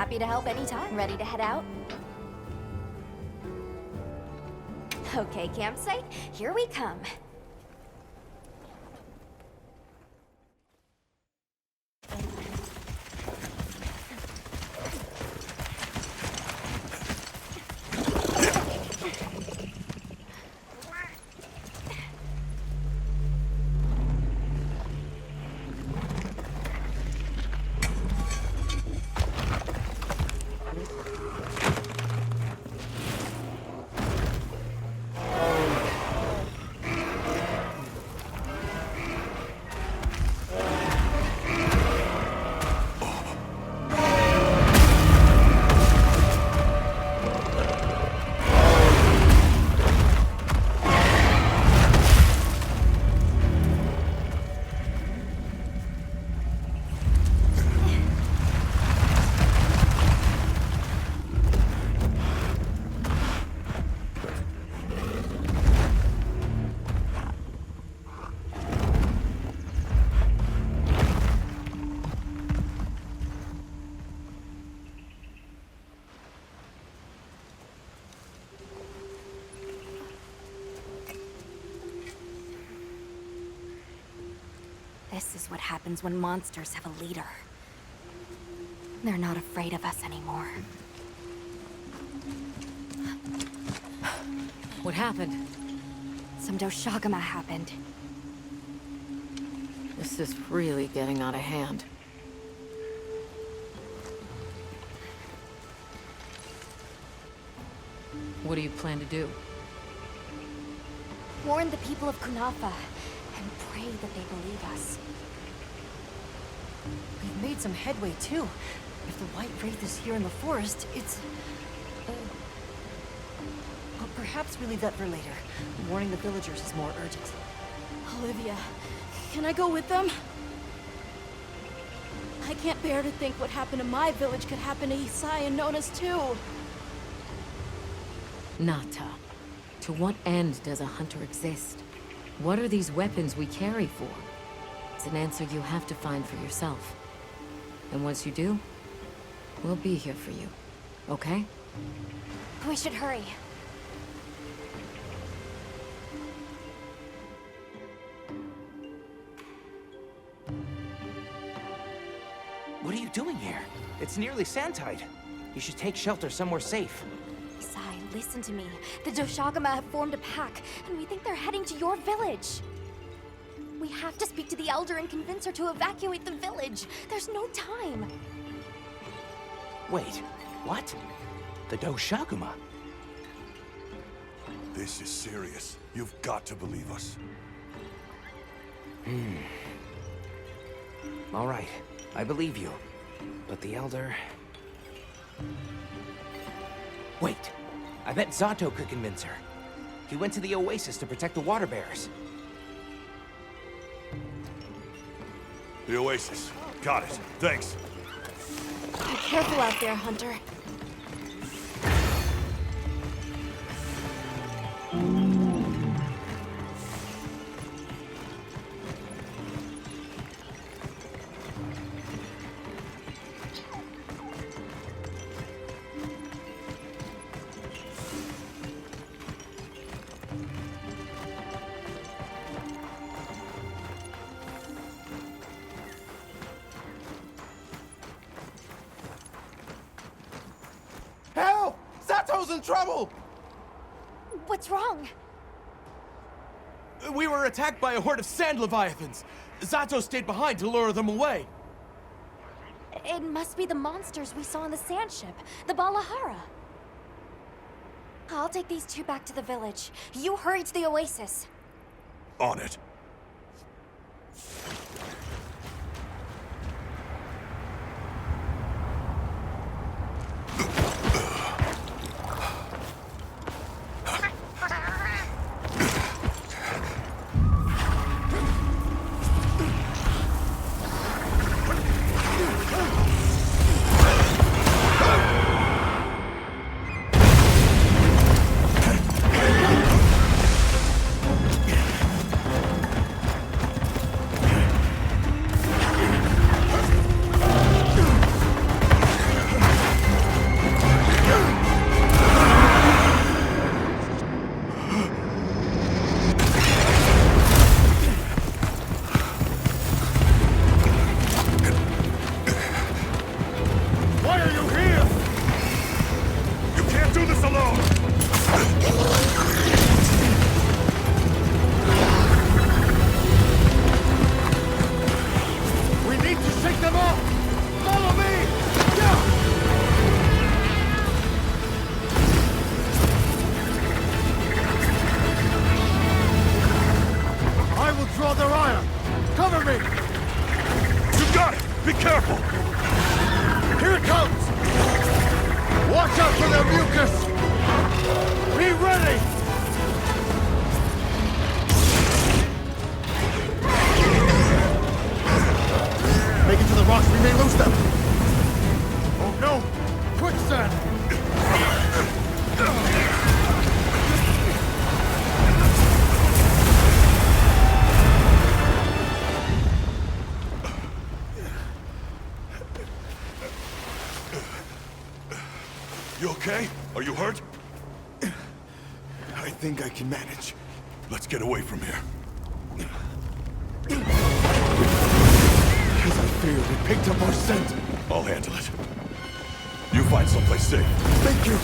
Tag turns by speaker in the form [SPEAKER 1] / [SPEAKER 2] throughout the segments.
[SPEAKER 1] Happy to help anytime. Ready to head out? Okay, campsite, here we come. This is what happens when monsters have a leader. They're not afraid of us anymore.
[SPEAKER 2] What happened?
[SPEAKER 1] Some Doshagama happened.
[SPEAKER 2] This is really getting out of hand. What do you plan to do?
[SPEAKER 1] Warn the people of Kunafa, and pray that they believe us.
[SPEAKER 3] We've made some headway, too. If the White Wraith is here in the forest, it's... Well, perhaps we leave that for later. Warning the villagers is more urgent.
[SPEAKER 4] Olivia, can I go with them? I can't bear to think what happened to my village could happen to Isai and Nona's too.
[SPEAKER 2] Nata. To what end does a hunter exist? What are these weapons we carry for? It's an answer you have to find for yourself. And once you do, we'll be here for you. Okay?
[SPEAKER 1] We should hurry.
[SPEAKER 5] What are you doing here? It's nearly Sandtide. You should take shelter somewhere safe.
[SPEAKER 1] Isai, listen to me. The Doshagama have formed a pack, and we think they're heading to your village. We have to speak to the Elder and convince her to evacuate the village. There's no time.
[SPEAKER 5] Wait, what? The Doshaguma?
[SPEAKER 6] This is serious. You've got to believe us.
[SPEAKER 5] All right, I believe you. But the Elder... Wait, I bet Zato could convince her. He went to the Oasis to protect the water bearers.
[SPEAKER 6] The Oasis. Got it. Thanks.
[SPEAKER 4] Be careful out there, Hunter.
[SPEAKER 5] Help! Zato's in trouble!
[SPEAKER 1] What's wrong?
[SPEAKER 7] We were attacked by a horde of sand leviathans. Zato stayed behind to lure them away.
[SPEAKER 1] It must be the monsters we saw on the sand ship, the Balahara. I'll take these two back to the village. You hurry to the Oasis.
[SPEAKER 6] On it.
[SPEAKER 7] will draw their ire! Cover me!
[SPEAKER 6] You got it! Be careful!
[SPEAKER 7] Here it comes! Watch out for their mucus! Be ready! Make it to the rocks, we may lose them! Oh no! Quicksand!
[SPEAKER 6] You okay? Are you hurt?
[SPEAKER 7] I think I can manage.
[SPEAKER 6] Let's get away from here.
[SPEAKER 7] As I feared, it picked up our scent.
[SPEAKER 6] I'll handle it. You find someplace safe.
[SPEAKER 7] Thank you!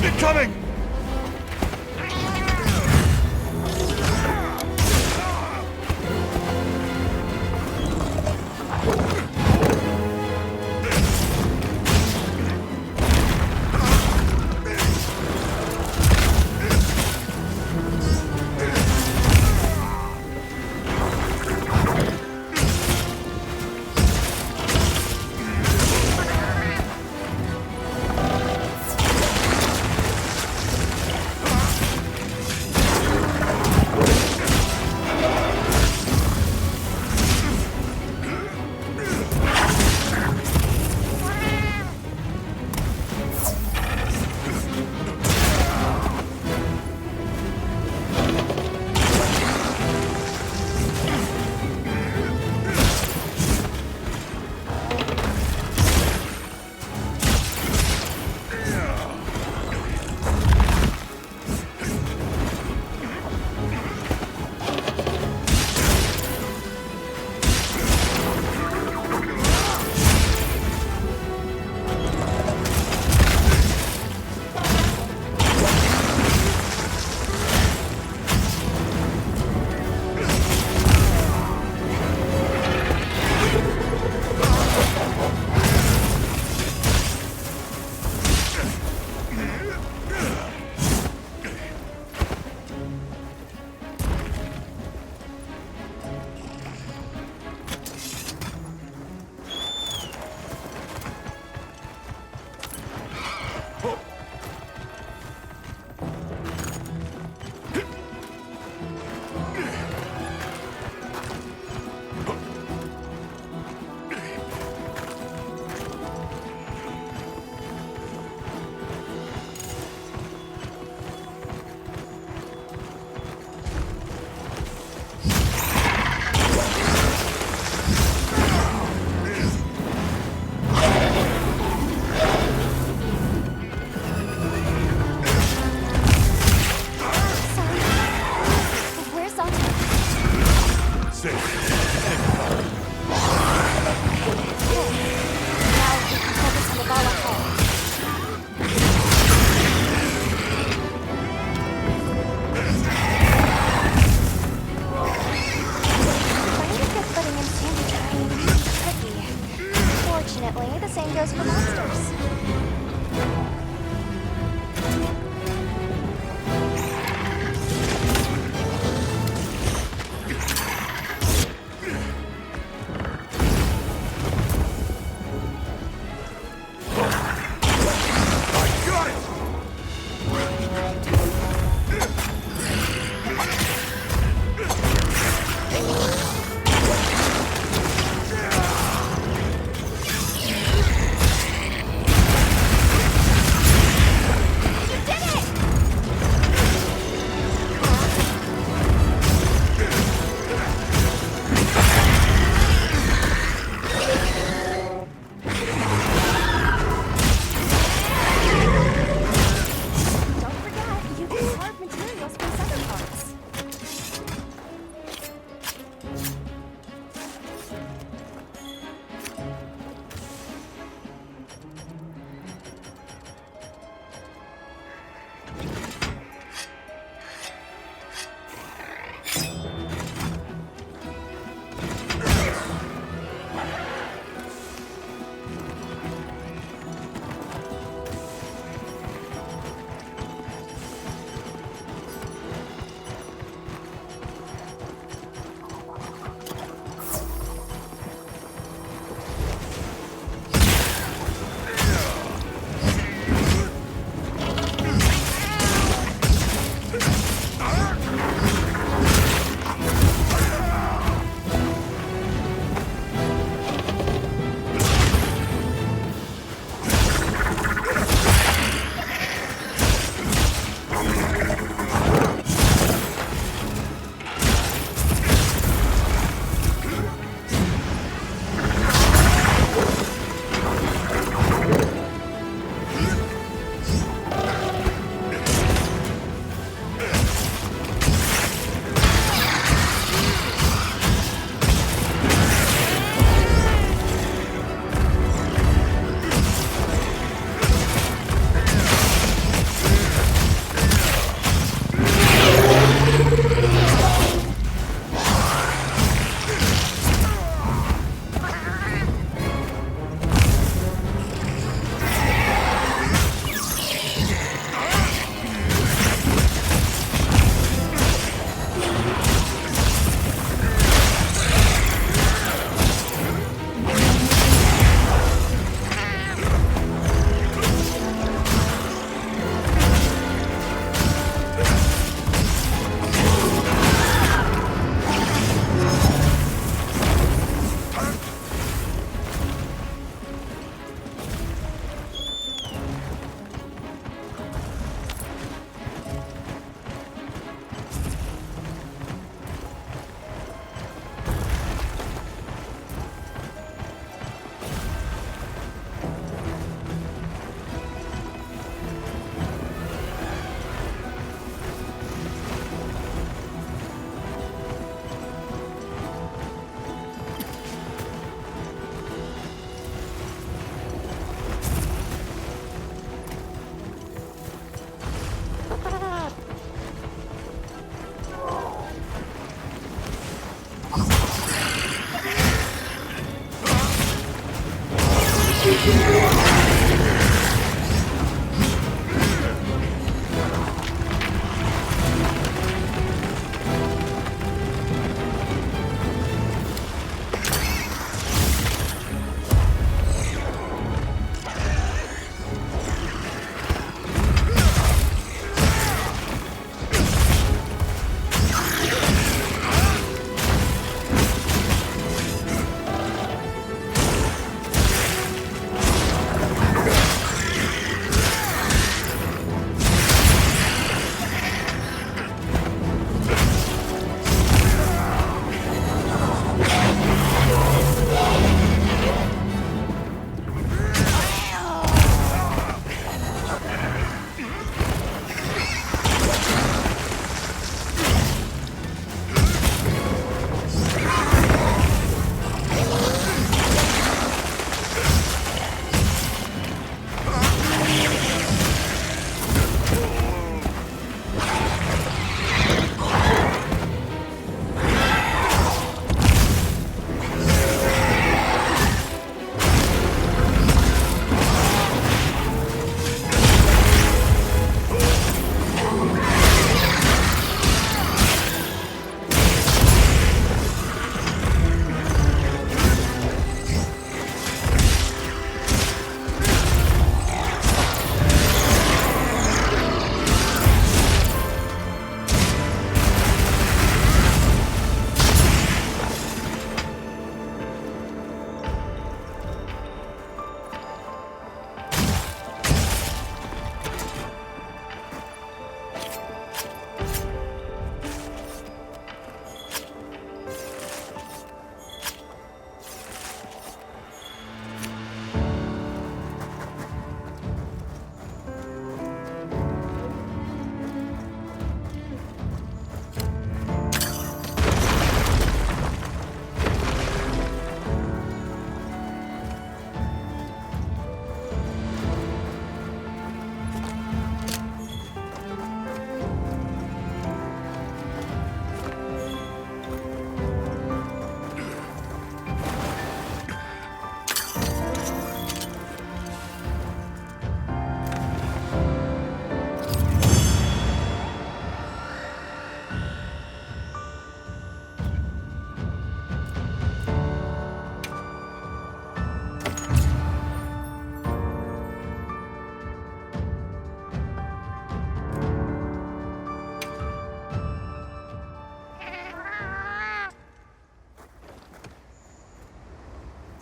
[SPEAKER 6] Incoming!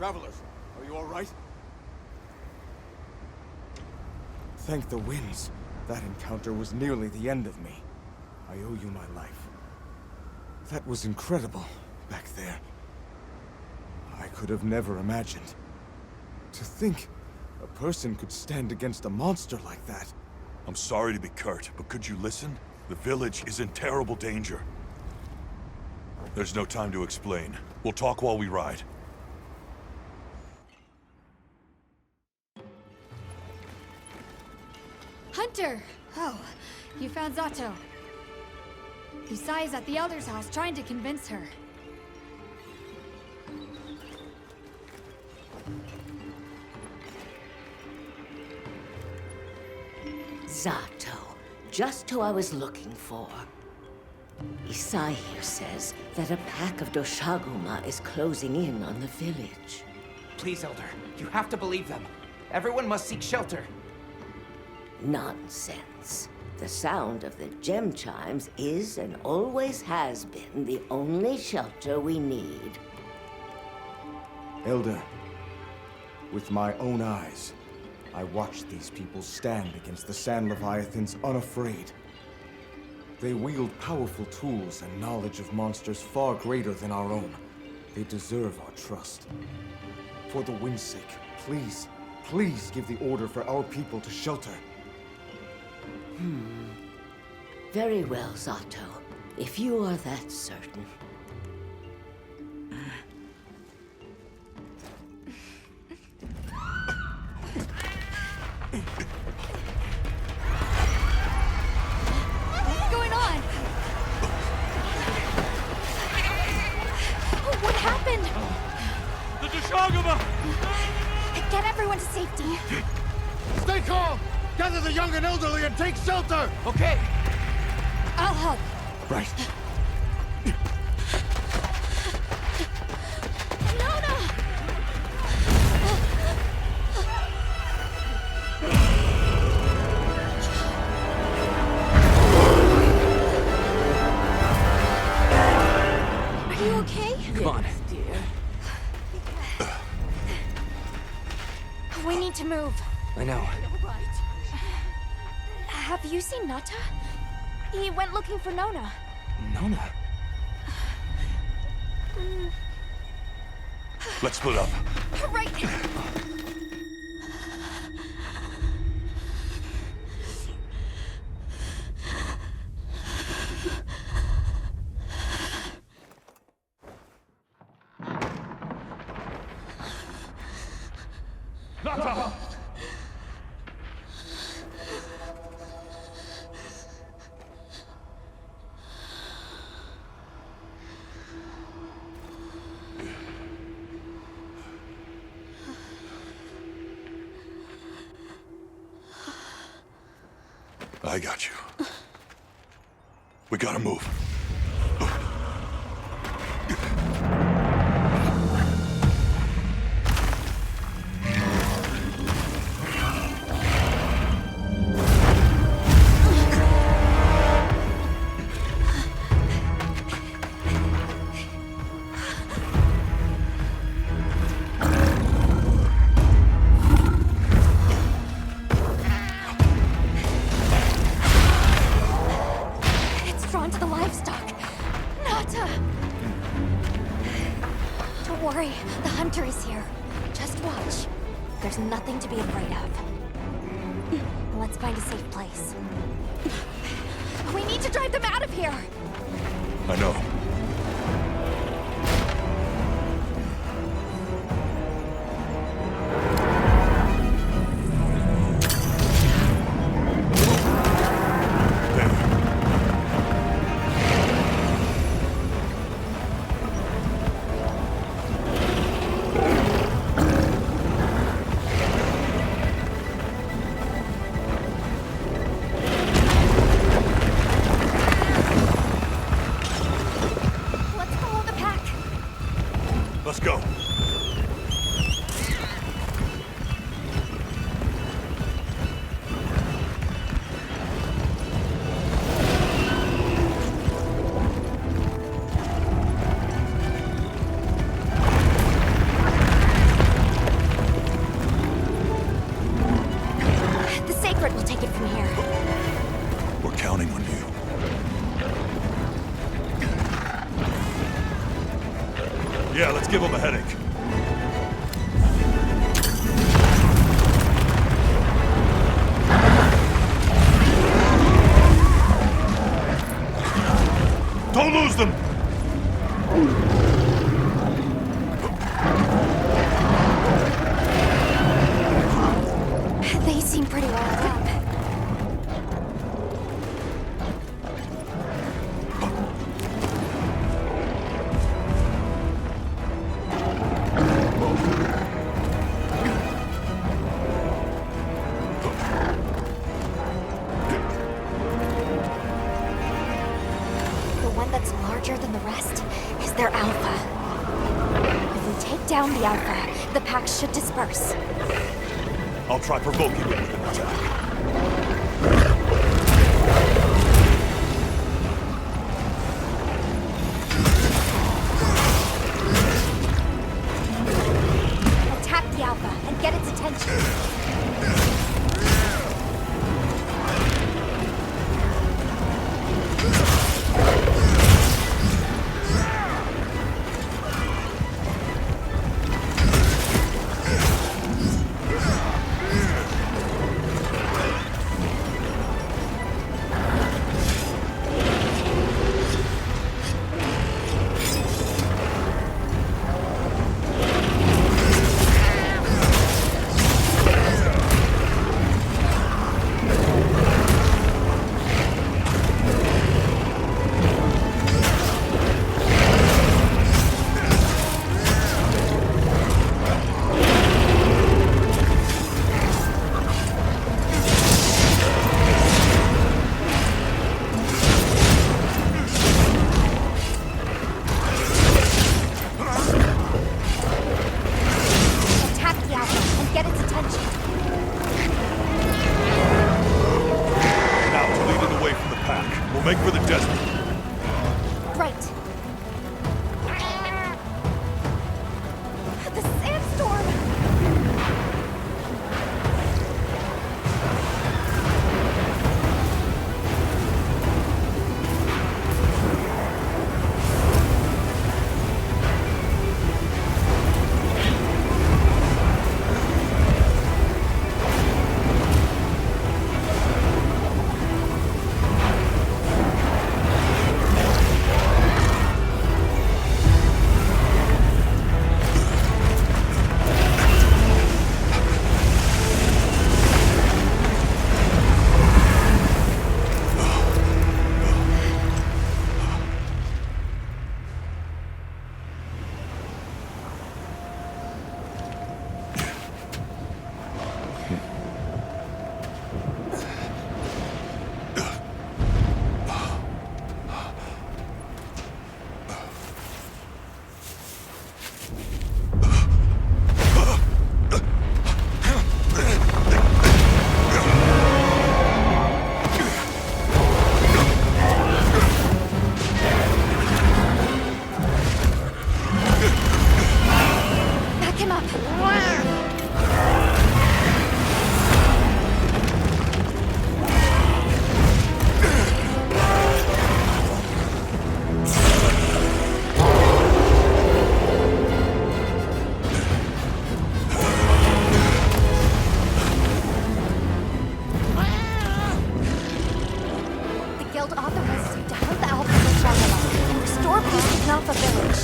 [SPEAKER 7] Travelers, are you all right? Thank the winds. That encounter was nearly the end of me. I owe you my life. That was incredible, back there. I could have never imagined. To think a person could stand against a monster like that.
[SPEAKER 6] I'm sorry to be curt, but could you listen? The village is in terrible danger. There's no time to explain. We'll talk while we ride.
[SPEAKER 8] Hunter! Oh, you found Zato. Yusai's at the Elder's house trying to convince her.
[SPEAKER 9] Zato. Just who I was looking for. Isai here says that a pack of Doshaguma is closing in on the village.
[SPEAKER 5] Please, Elder. You have to believe them. Everyone must seek shelter.
[SPEAKER 9] Nonsense. The sound of the gem chimes is and always has been the only shelter we need.
[SPEAKER 7] Elder, with my own eyes, I watched these people stand against the Sand Leviathans unafraid. They wield powerful tools and knowledge of monsters far greater than our own. They deserve our trust. For the wind's sake, please, please give the order for our people to shelter.
[SPEAKER 9] Very well, Zato. If you are that certain.
[SPEAKER 8] What's going on?
[SPEAKER 1] What happened?
[SPEAKER 6] The Doshaguma!
[SPEAKER 1] Get everyone to safety.
[SPEAKER 7] Stay calm! Gather the young and elderly and take shelter!
[SPEAKER 5] Okay.
[SPEAKER 8] I'll help.
[SPEAKER 7] Right.
[SPEAKER 8] Nona! Are you okay?
[SPEAKER 5] Come on.
[SPEAKER 1] We need to move.
[SPEAKER 5] I know.
[SPEAKER 1] Have you seen Nata? He went looking for Nona.
[SPEAKER 5] Nona.
[SPEAKER 6] Let's split up.
[SPEAKER 1] Right.
[SPEAKER 6] Nata! I got you. We gotta move.
[SPEAKER 1] It's drawn to the livestock. Nata! Don't worry, the hunter is here. Just watch. There's nothing to be afraid of. Let's find a safe place. We need to drive them out of here!
[SPEAKER 6] I know. counting on you. Yeah, let's give him a headache. Don't lose them!
[SPEAKER 1] They seem pretty riled up. The one that's larger than the rest is their alpha. If we take down the alpha, the pack should disperse.
[SPEAKER 6] I'll try provoking it with an attack.
[SPEAKER 1] Attack the alpha and get its attention. Attack the alpha and get its attention.
[SPEAKER 6] Now to lead it away from the pack. We'll make for the desert.
[SPEAKER 1] Right. The sandstorm! Back him up! The guild authorizes you to hunt the alpha in Shangri-La and restore peace to Knappa village.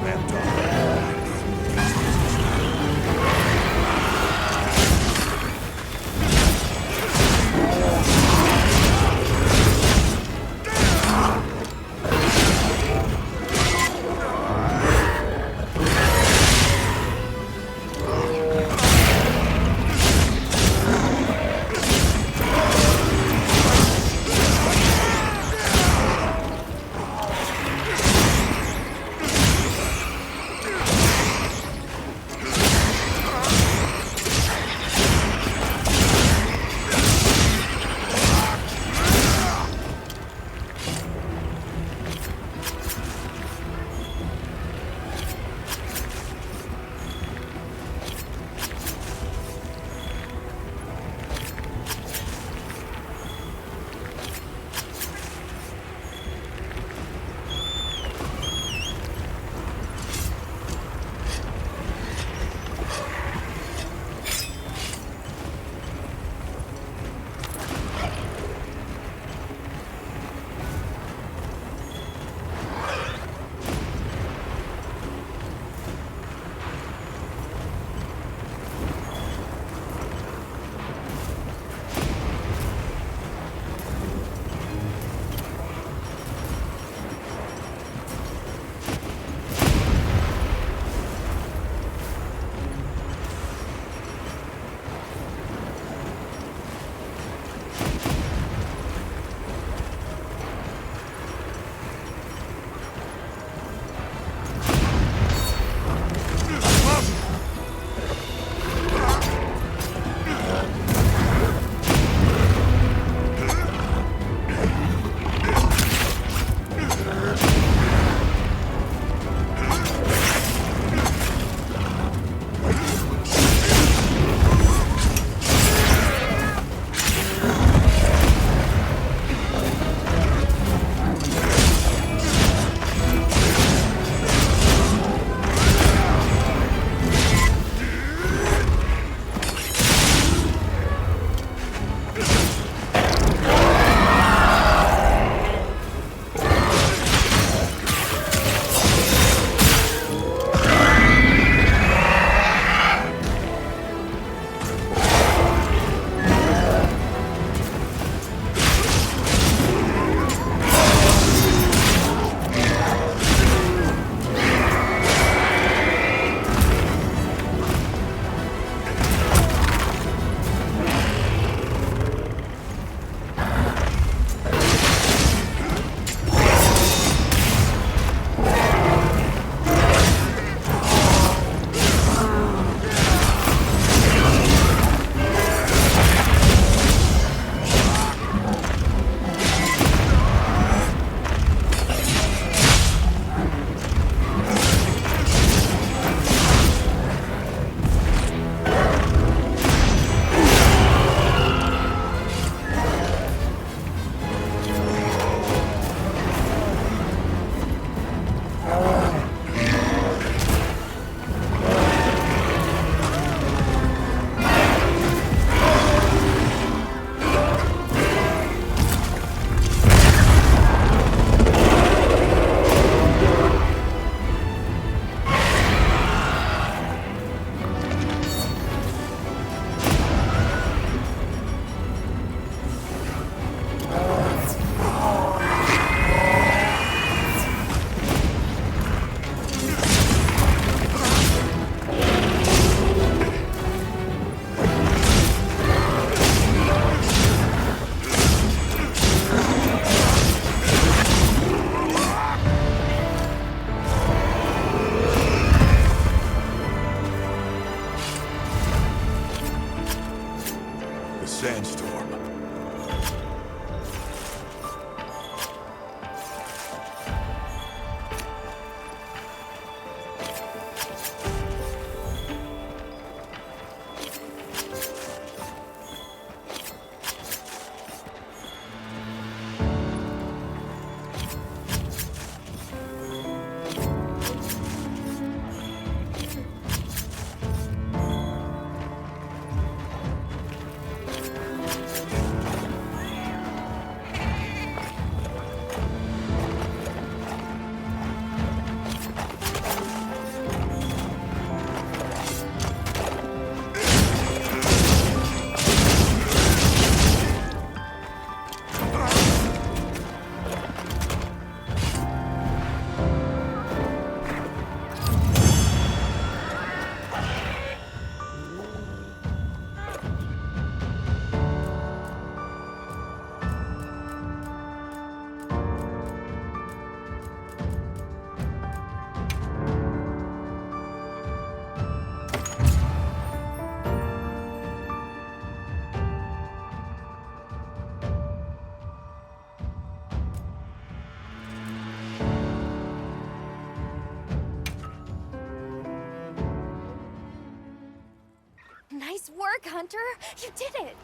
[SPEAKER 6] command tower.
[SPEAKER 1] back, Hunter! You did it!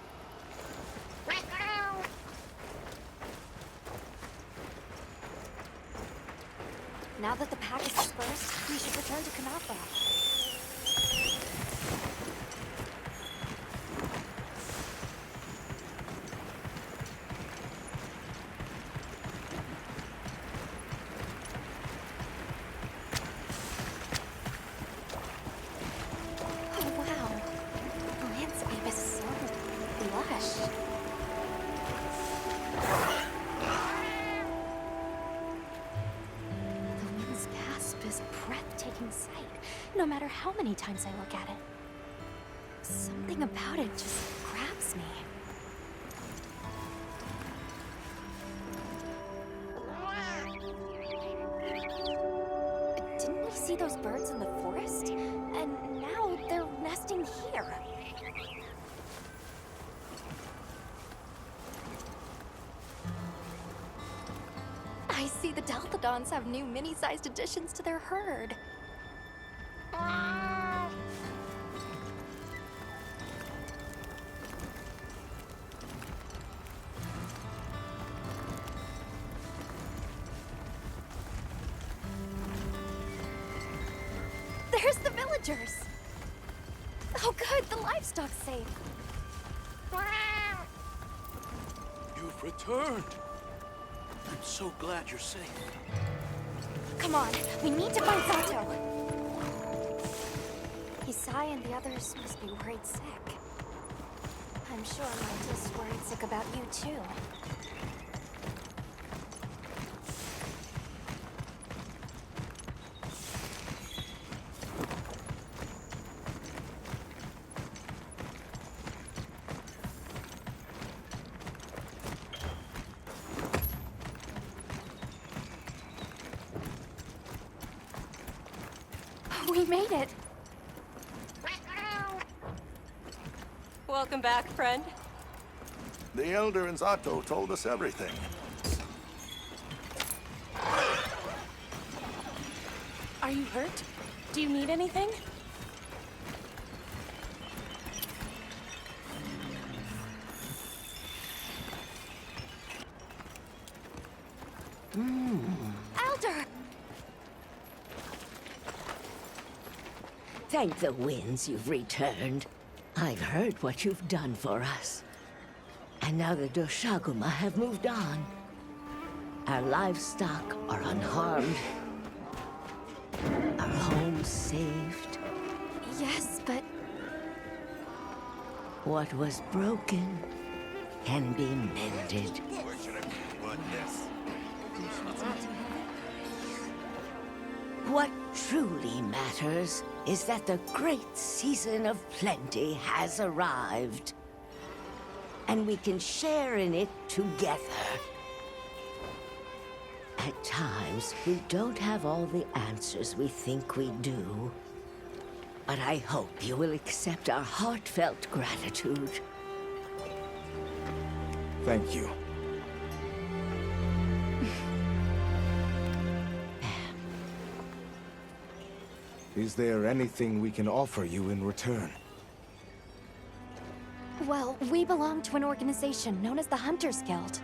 [SPEAKER 1] Now that the pack is dispersed, we should return to Kanafa. Oh, wow. The landscape is so lush. The wind's gasp is a breathtaking sight, no matter how many times I look at it. Something about it just grabs me. Didn't we see those birds in the forest? And now they're nesting here. I see the Delthodons have new mini-sized additions to their herd. There's the villagers! Oh good, the livestock's safe.
[SPEAKER 10] You've returned. I'm so glad you're safe.
[SPEAKER 1] Come on, we need to find Zato. Isai and the others must be worried sick. I'm sure Mantis worried sick about you too. We made it!
[SPEAKER 4] Welcome back, friend.
[SPEAKER 10] The Elder and Zato told us everything.
[SPEAKER 4] Are you hurt? Do you need anything?
[SPEAKER 1] Elder!
[SPEAKER 9] Thank the winds you've returned. I've heard what you've done for us. And now the Doshaguma have moved on. Our livestock are unharmed. Our homes saved.
[SPEAKER 1] Yes, but
[SPEAKER 9] What was broken can be mended. What truly matters is that the great season of plenty has arrived. And we can share in it together. At times, we don't have all the answers we think we do. But I hope you will accept our heartfelt gratitude.
[SPEAKER 7] Thank you. Is there anything we can offer you in return?
[SPEAKER 1] well, we belong to an organization known as the Hunters Guild.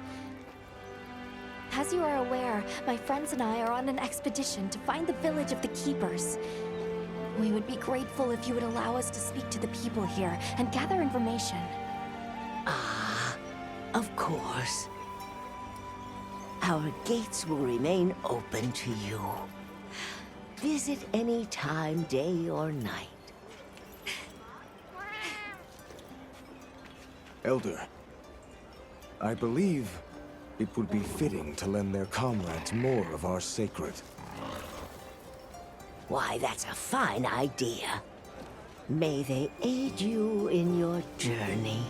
[SPEAKER 1] As you are aware, my friends and I are on an expedition to find the village of the Keepers. We would be grateful if you would allow us to speak to the people here and gather information.
[SPEAKER 9] Ah, of course. Our gates will remain open to you. Visit any time, day or night.
[SPEAKER 7] Elder, I believe it would be fitting to lend their comrades more of our sacred.
[SPEAKER 9] Why, that's a fine idea. May they aid you in your journey.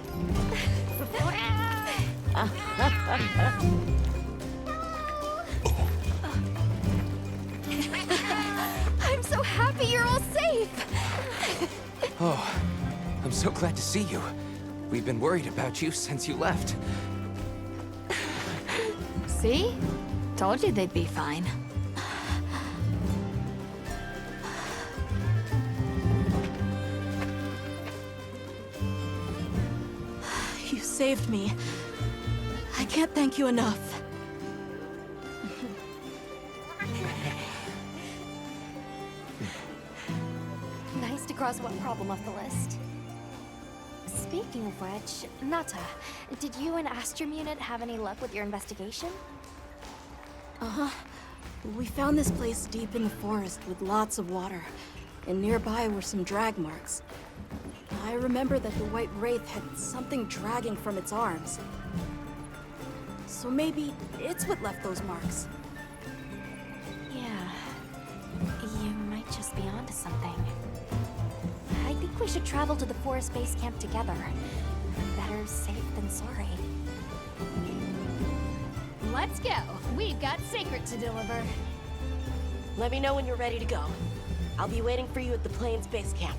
[SPEAKER 1] I'm so happy you're all safe!
[SPEAKER 5] Oh, I'm so glad to see you. We've been worried about you since you left.
[SPEAKER 8] See? Told you they'd be fine.
[SPEAKER 4] saved me. I can't thank you enough.
[SPEAKER 1] Nice to cross one problem off the list. Speaking of which, Nata, did you and Astrum Unit have any luck with your investigation?
[SPEAKER 4] Uh-huh. We found this place deep in the forest with lots of water, and nearby were some drag marks. I remember that the White Wraith had something dragging from its arms. So maybe it's what left those marks.
[SPEAKER 1] Yeah. You might just be onto something. I think we should travel to the forest base camp together. Better safe than sorry.
[SPEAKER 8] Let's go. We've got Sacred to deliver.
[SPEAKER 3] Let me know when you're ready to go. I'll be waiting for you at the Plains base camp.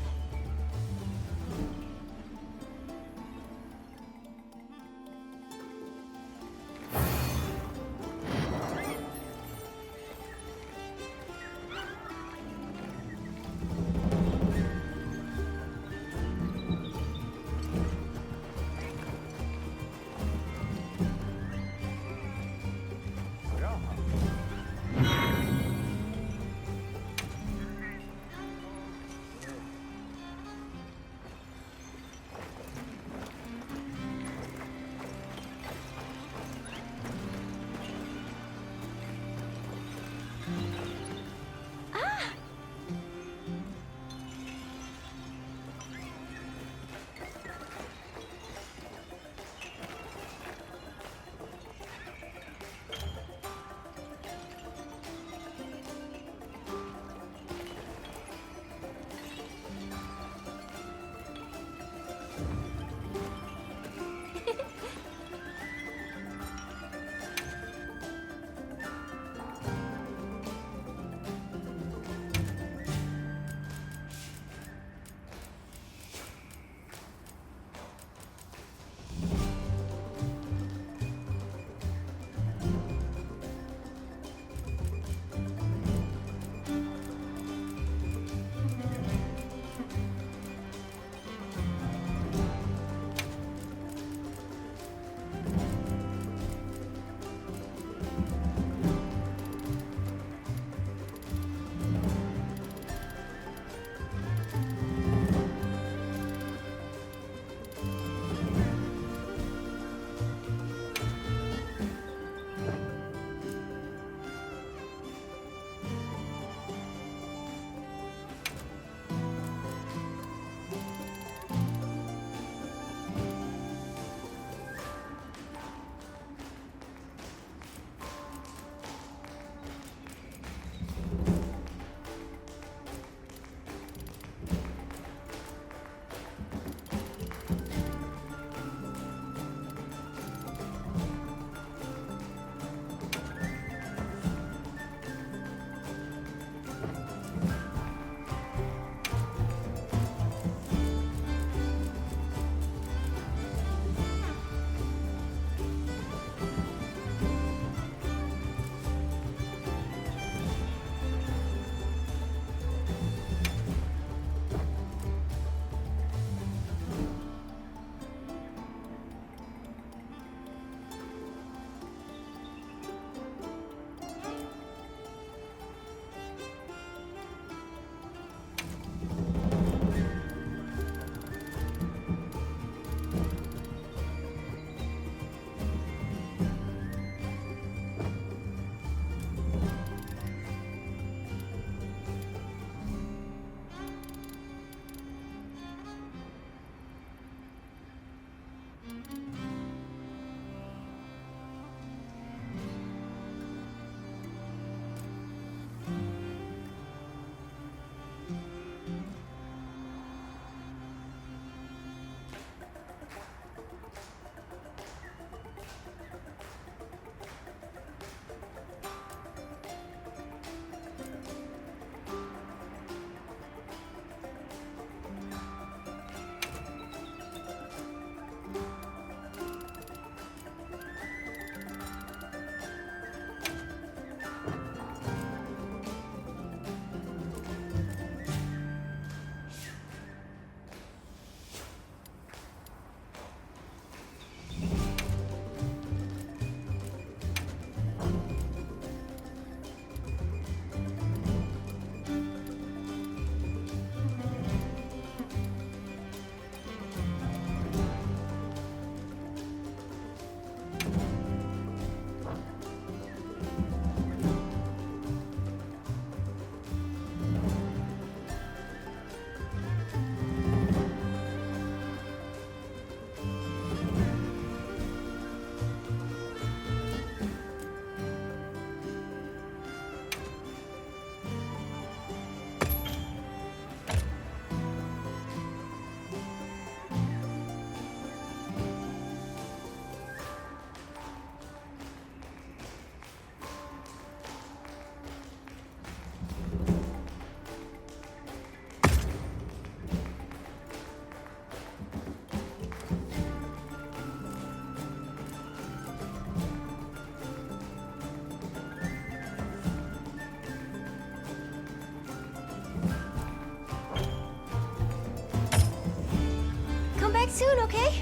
[SPEAKER 1] soon, okay?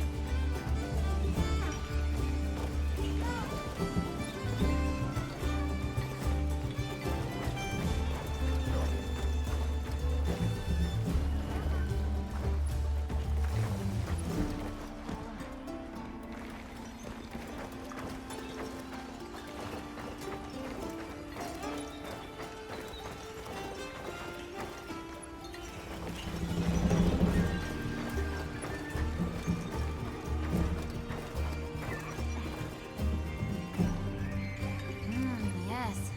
[SPEAKER 1] Yes.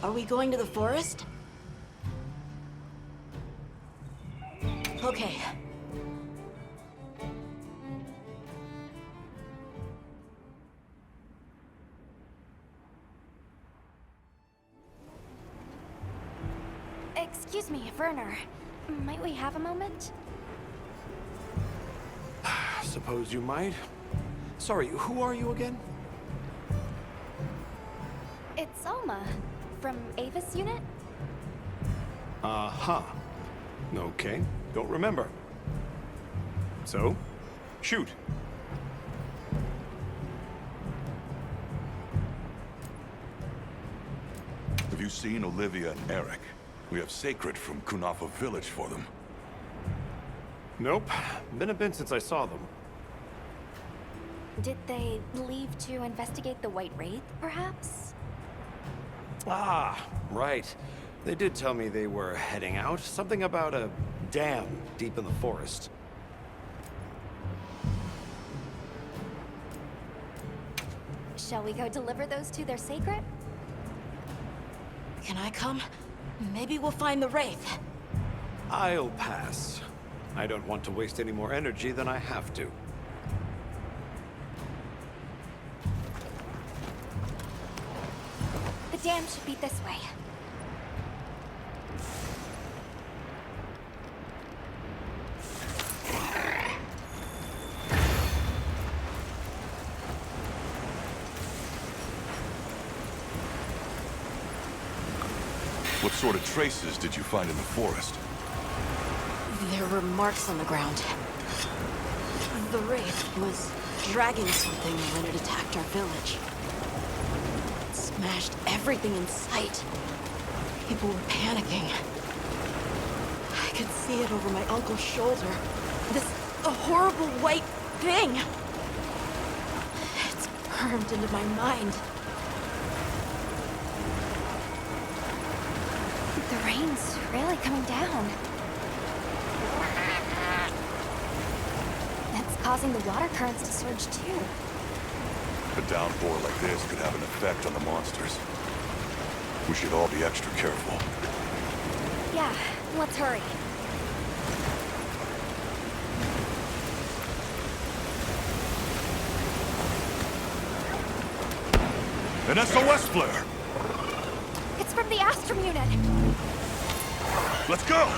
[SPEAKER 4] Are we going to the forest? Okay.
[SPEAKER 1] Excuse me, Werner. Might we have a moment?
[SPEAKER 11] Suppose you might. Sorry, who are you again?
[SPEAKER 1] It's Alma, from Avis Unit.
[SPEAKER 11] Uh-huh. Okay, don't remember. So, shoot.
[SPEAKER 6] Have you seen Olivia and Eric? We have Sacred from Kunafa Village for them.
[SPEAKER 11] Nope. Been a bit since I saw them.
[SPEAKER 1] Did they leave to investigate the White Wraith, perhaps?
[SPEAKER 11] Ah, right. They did tell me they were heading out. Something about a dam deep in the forest.
[SPEAKER 1] Shall we go deliver those to their sacred?
[SPEAKER 4] Can I come? Maybe we'll find the Wraith.
[SPEAKER 11] I'll pass. I don't want to waste any more energy than I have to.
[SPEAKER 1] The dam should be this way.
[SPEAKER 6] What sort of traces did you find in the forest?
[SPEAKER 4] There were marks on the ground. The Wraith was dragging something when it attacked our village. It smashed everything in sight. People were panicking. I could see it over my uncle's shoulder. This horrible white thing. It's burned into my mind.
[SPEAKER 1] The rain's really coming down. That's causing the water currents to surge too.
[SPEAKER 6] A downpour like this could have an effect on the monsters. We should all be extra careful.
[SPEAKER 1] Yeah, let's hurry.
[SPEAKER 6] An SOS flare!
[SPEAKER 1] It's from the Astrum unit.
[SPEAKER 6] Let's go!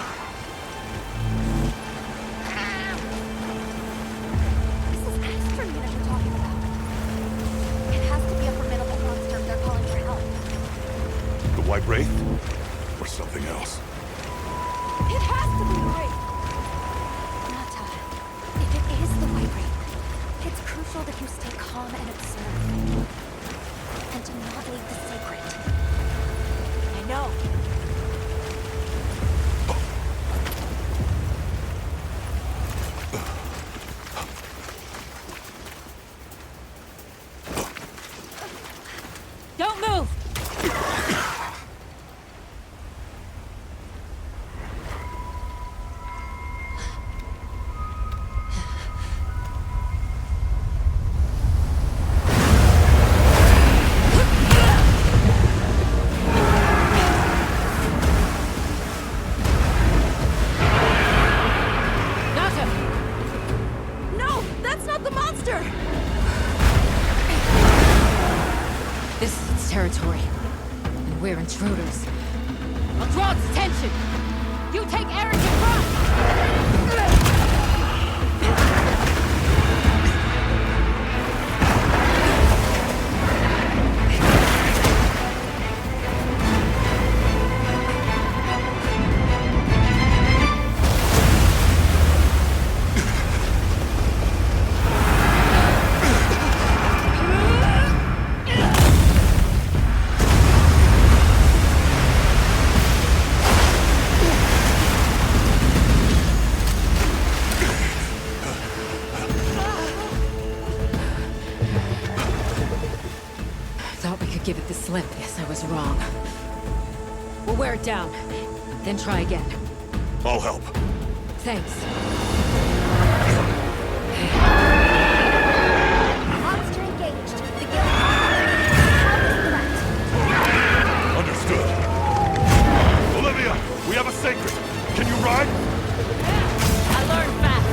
[SPEAKER 1] This is Astrum unit we're talking about. It has to be a formidable monster if they're calling for help.
[SPEAKER 6] The White Wraith? Or something else?
[SPEAKER 1] It has to be the Wraith! Nata, if it is the White Wraith, it's crucial that you stay calm and observe. And do not leave the secret.
[SPEAKER 4] I know.
[SPEAKER 2] Don't move! Nata!
[SPEAKER 4] No, that's not the monster!
[SPEAKER 2] This is its territory, and we're intruders. I'll draw its attention! You take Eric and run! Thought we could give it the slip. Yes, I was wrong. We'll wear it down, then try again.
[SPEAKER 6] I'll help.
[SPEAKER 2] Thanks.
[SPEAKER 1] Monster engaged. The guild is threat.
[SPEAKER 6] Understood. Olivia, we have a sacred. Can you ride?
[SPEAKER 2] I learned fast.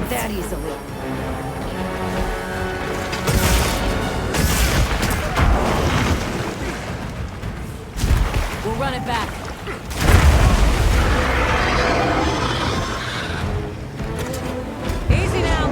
[SPEAKER 2] That easily. We'll run it back. Easy now.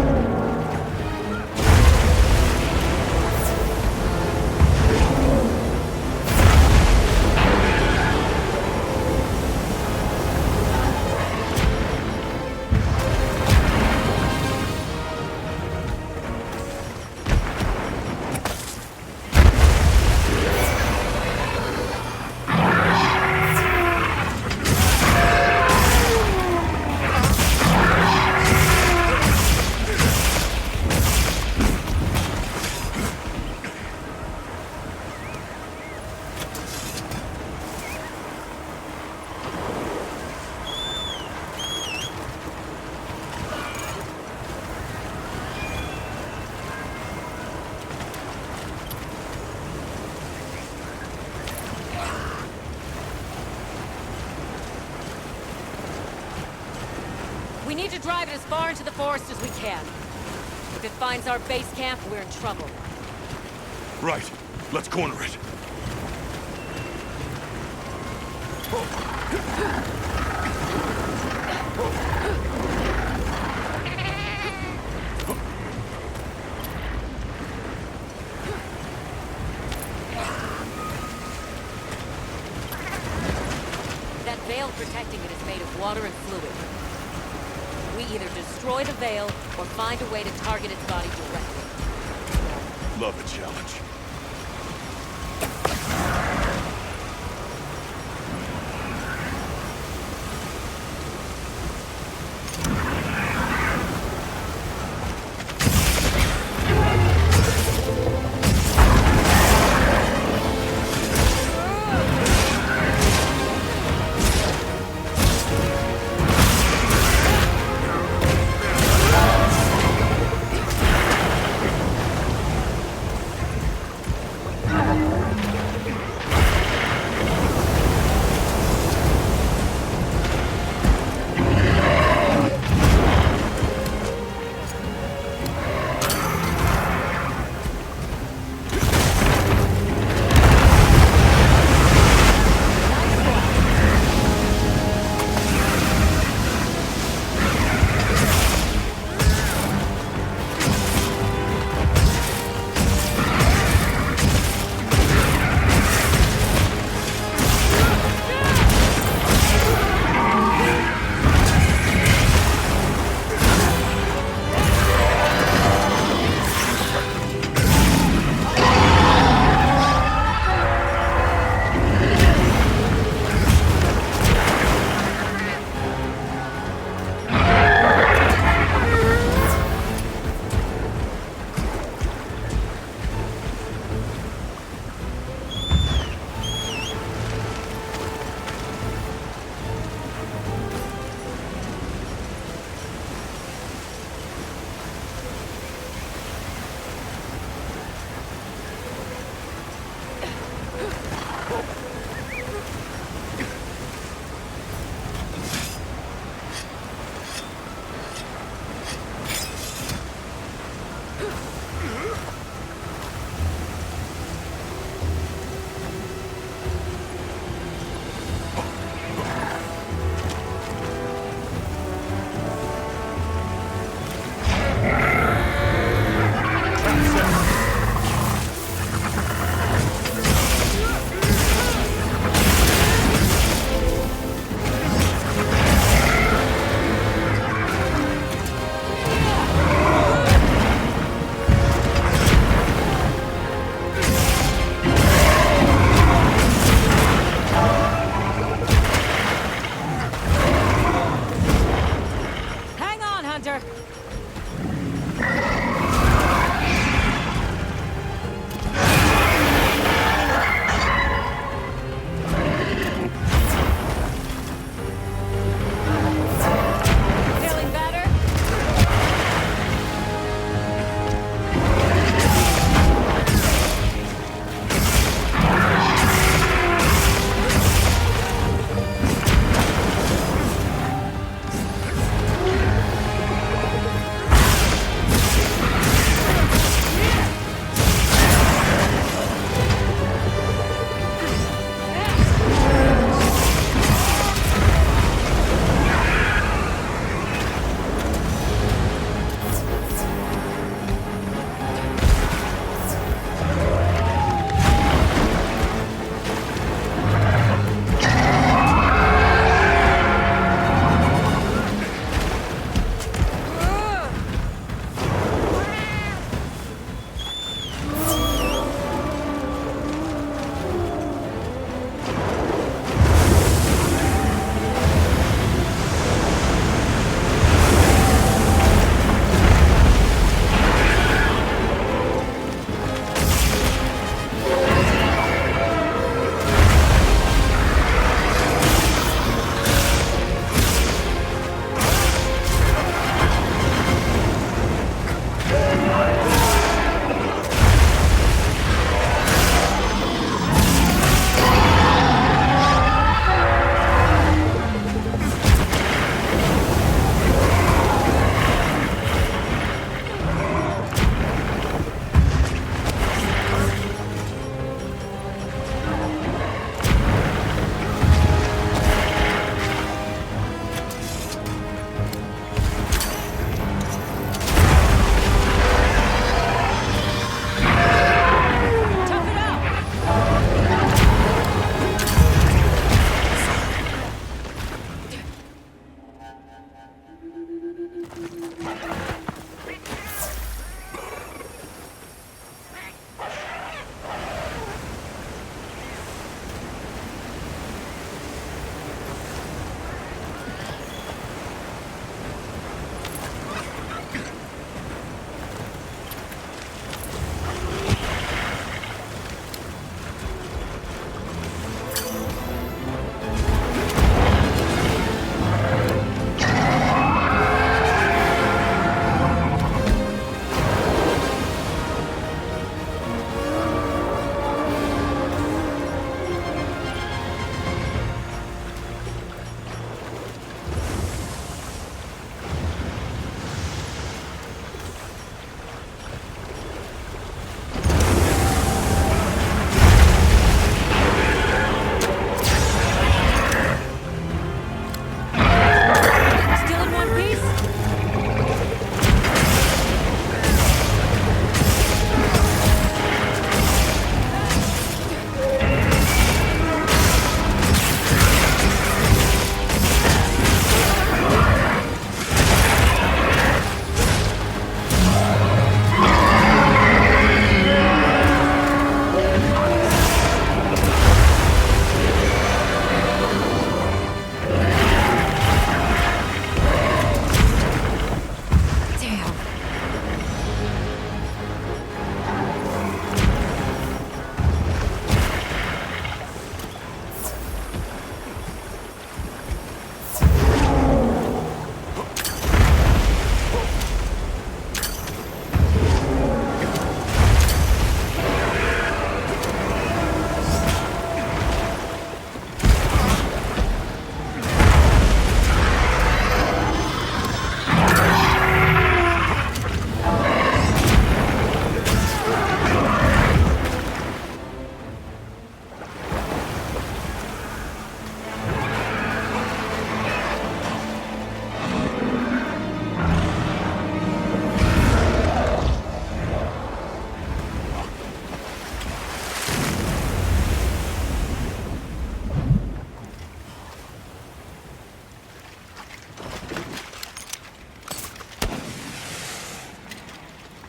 [SPEAKER 2] We need to drive it as far into the forest as we can. If it finds our base camp, we're in trouble.
[SPEAKER 6] Right. Let's corner it.
[SPEAKER 2] That veil protecting it is made of water and fluid. We either destroy the veil or find a way to target its body directly.
[SPEAKER 6] Love a challenge.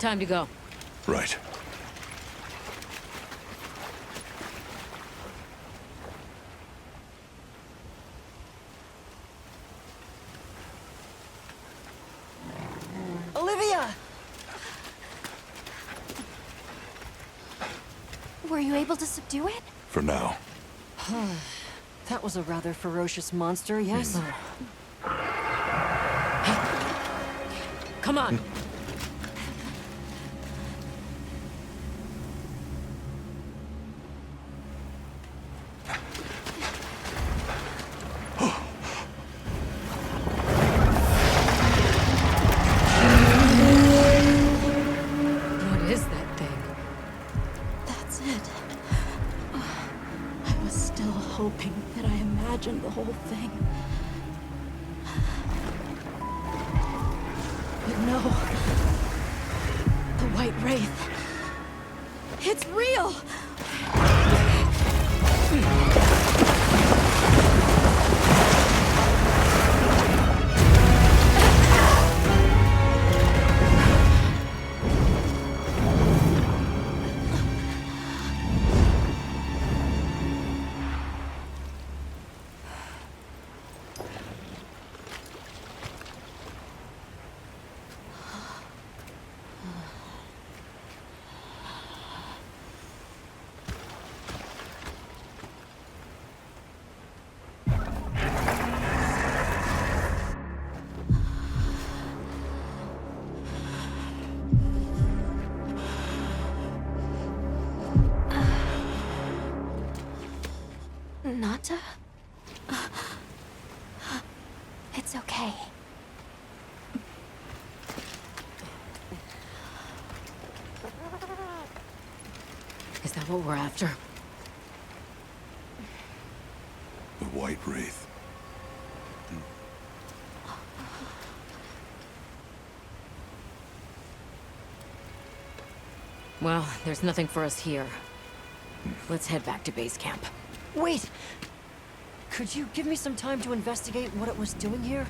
[SPEAKER 2] Time to go.
[SPEAKER 6] Right.
[SPEAKER 3] Olivia!
[SPEAKER 1] Were you able to subdue it?
[SPEAKER 6] For now.
[SPEAKER 3] That was a rather ferocious monster, yes?
[SPEAKER 2] Come on! What is that thing?
[SPEAKER 4] That's it. I was still hoping that I imagined the whole thing. But no. The White Wraith. It's real!
[SPEAKER 1] Nata? It's okay.
[SPEAKER 2] Is that what we're after?
[SPEAKER 6] The White Wraith.
[SPEAKER 2] Well, there's nothing for us here. Let's head back to base camp.
[SPEAKER 3] Wait! Could you give me some time to investigate what it was doing here?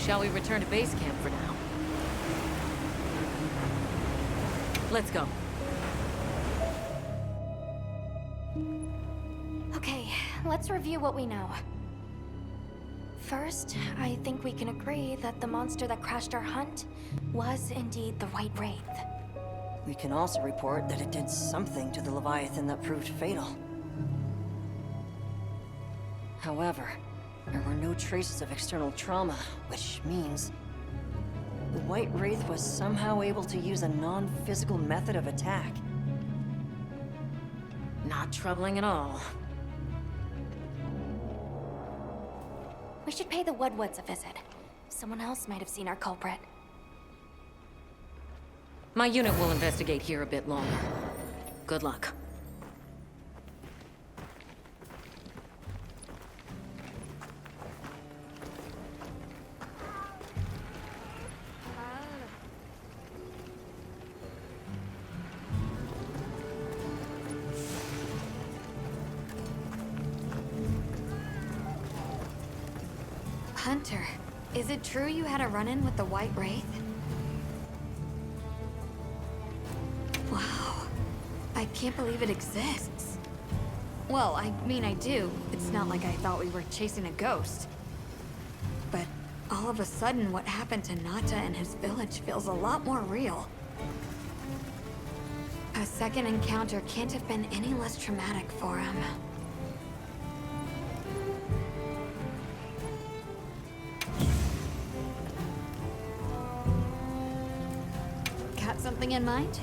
[SPEAKER 2] Shall we return to base camp for now? Let's go.
[SPEAKER 1] Okay, let's review what we know. First, I think we can agree that the monster that crashed our hunt was indeed the White Wraith.
[SPEAKER 3] We can also report that it did something to the Leviathan that proved fatal. However, there were no traces of external trauma, which means the White Wraith was somehow able to use a non-physical method of attack.
[SPEAKER 2] Not troubling at all.
[SPEAKER 1] We should pay the Woodwoods a visit. Someone else might have seen our culprit.
[SPEAKER 2] My unit will investigate here a bit longer. Good luck.
[SPEAKER 1] Hunter, is it true you had a run-in with the White Wraith? Wow. I can't believe it exists. Well, I mean, I do. It's not like I thought we were chasing a ghost. But all of a sudden, what happened to Nata and his village feels a lot more real. A second encounter can't have been any less traumatic for him. Got something in mind?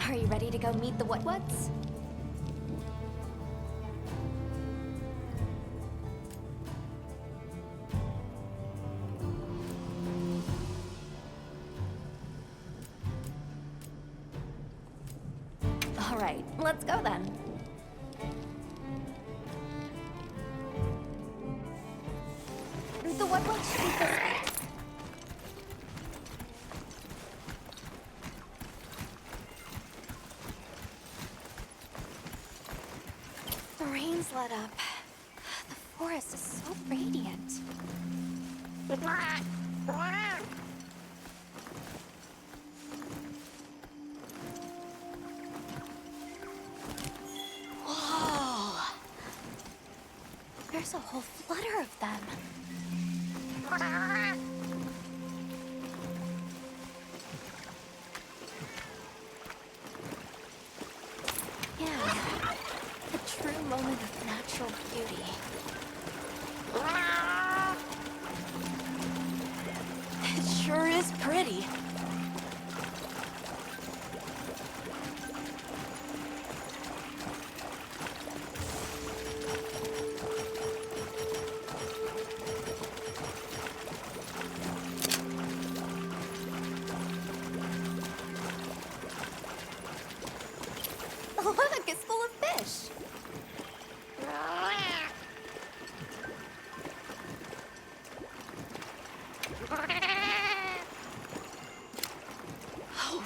[SPEAKER 1] Are you ready to go meet the What's? All right, let's go then. The What's should be this way. The rain's let up. The forest is so radiant. Whoa! There's a whole flutter of them. Yeah, a true moment of natural beauty.
[SPEAKER 4] It sure is pretty.
[SPEAKER 1] Look, it's full of fish.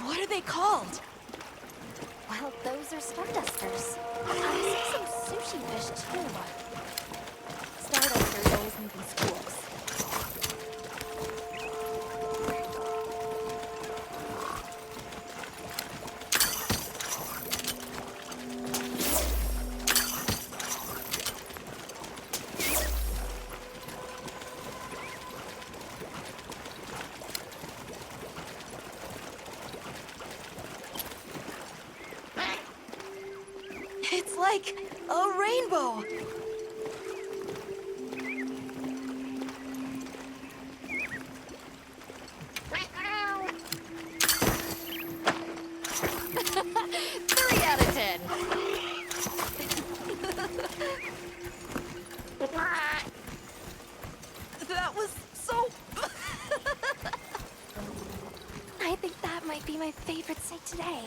[SPEAKER 4] What are they called?
[SPEAKER 1] Well, those are stardusters. I see some sushi fish too. Stardusters always move in schools.
[SPEAKER 4] It's like a rainbow.
[SPEAKER 1] Three out of 10. my favorite sight today.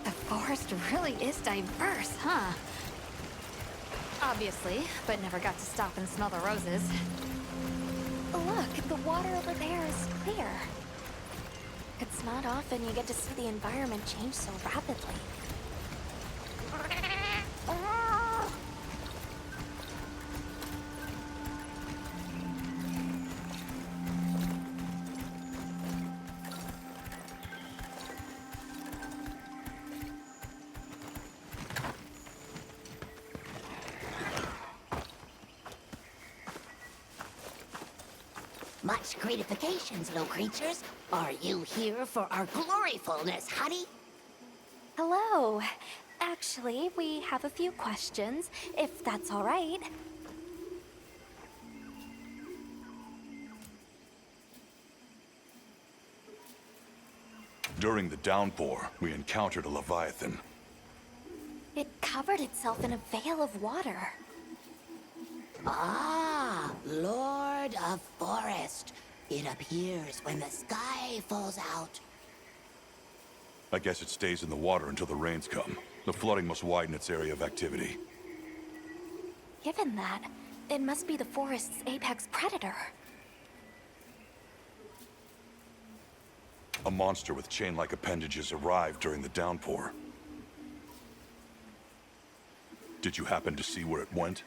[SPEAKER 8] The forest really is diverse, huh? Obviously, but never got to stop and smell the roses.
[SPEAKER 1] Look, the water over there is clear. It's not often you get to see the environment change so rapidly.
[SPEAKER 9] Much gratifications, little creatures. Are you here for our gloryfulness, honey?
[SPEAKER 1] Hello. Actually, we have a few questions, if that's all right.
[SPEAKER 6] During the downpour, we encountered a Leviathan.
[SPEAKER 1] It covered itself in a veil of water.
[SPEAKER 9] Ah, Lord of Forest. It appears when the sky falls out.
[SPEAKER 6] I guess it stays in the water until the rains come. The flooding must widen its area of activity.
[SPEAKER 1] Given that, it must be the forest's apex predator.
[SPEAKER 6] A monster with chain-like appendages arrived during the downpour. Did you happen to see where it went?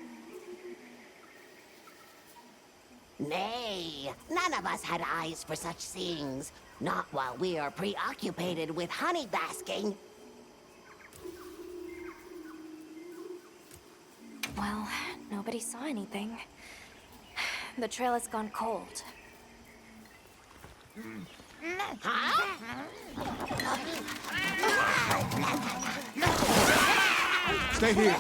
[SPEAKER 9] Nay, none of us had eyes for such things. Not while we are preoccupied with honey basking.
[SPEAKER 1] Well, nobody saw anything. The trail has gone cold.
[SPEAKER 7] Stay here.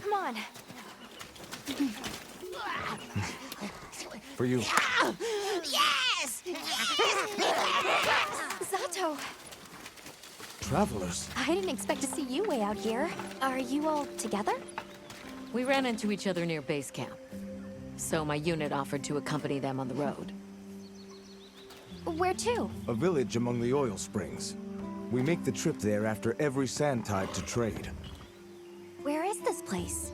[SPEAKER 1] Come on.
[SPEAKER 7] For you.
[SPEAKER 9] Yes!
[SPEAKER 1] Zato!
[SPEAKER 7] Travelers.
[SPEAKER 1] I didn't expect to see you way out here. Are you all together?
[SPEAKER 2] We ran into each other near base camp. So my unit offered to accompany them on the road.
[SPEAKER 1] Where to?
[SPEAKER 7] A village among the oil springs. We make the trip there after every sand tide to trade.
[SPEAKER 1] Where is this place?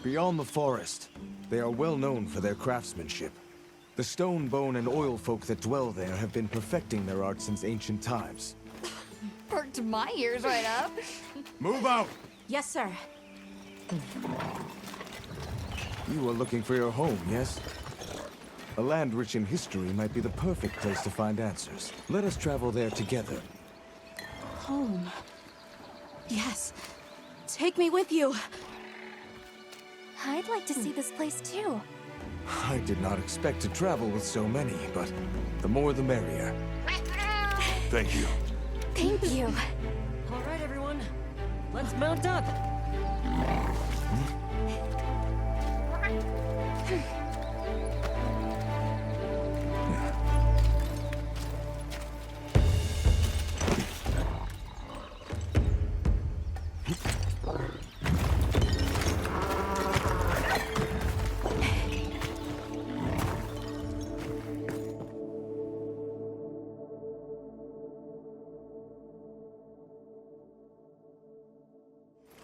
[SPEAKER 7] Beyond the forest, they are well known for their craftsmanship. The stone, bone, and oil folk that dwell there have been perfecting their art since ancient times.
[SPEAKER 8] Perked my ears right up.
[SPEAKER 7] Move out!
[SPEAKER 4] Yes, sir.
[SPEAKER 7] You are looking for your home, yes? A land rich in history might be the perfect place to find answers. Let us travel there together.
[SPEAKER 4] Home. Yes. Take me with you.
[SPEAKER 1] I'd like to see this place too.
[SPEAKER 7] I did not expect to travel with so many, but the more the merrier.
[SPEAKER 6] Thank you.
[SPEAKER 1] Thank you.
[SPEAKER 3] All right, everyone. Let's mount up.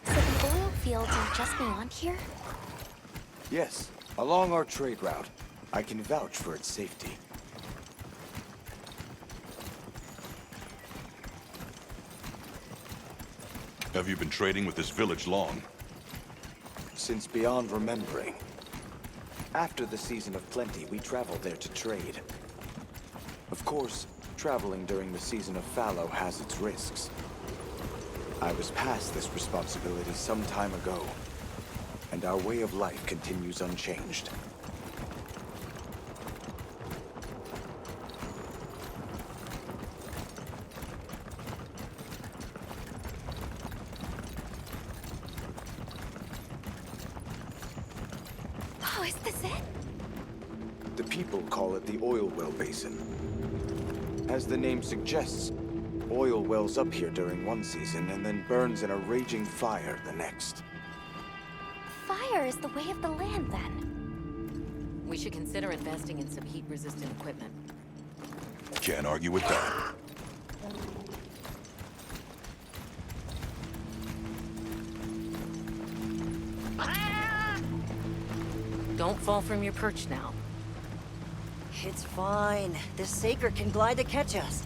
[SPEAKER 1] So the oil fields are just beyond here?
[SPEAKER 7] Yes, along our trade route. I can vouch for its safety.
[SPEAKER 6] Have you been trading with this village long?
[SPEAKER 7] Since beyond remembering. After the season of plenty, we traveled there to trade. Of course, traveling during the season of fallow has its risks. I was past this responsibility some time ago, and our way of life continues unchanged.
[SPEAKER 1] Oh, is this it?
[SPEAKER 7] The people call it the Oil Well Basin. As the name suggests, oil wells up here during one season and then burns in a raging fire the next.
[SPEAKER 1] fire is the way of the land, then.
[SPEAKER 2] We should consider investing in some heat-resistant equipment.
[SPEAKER 6] Can't argue with that.
[SPEAKER 2] Don't fall from your perch now.
[SPEAKER 3] It's fine. This Saker can glide to catch us.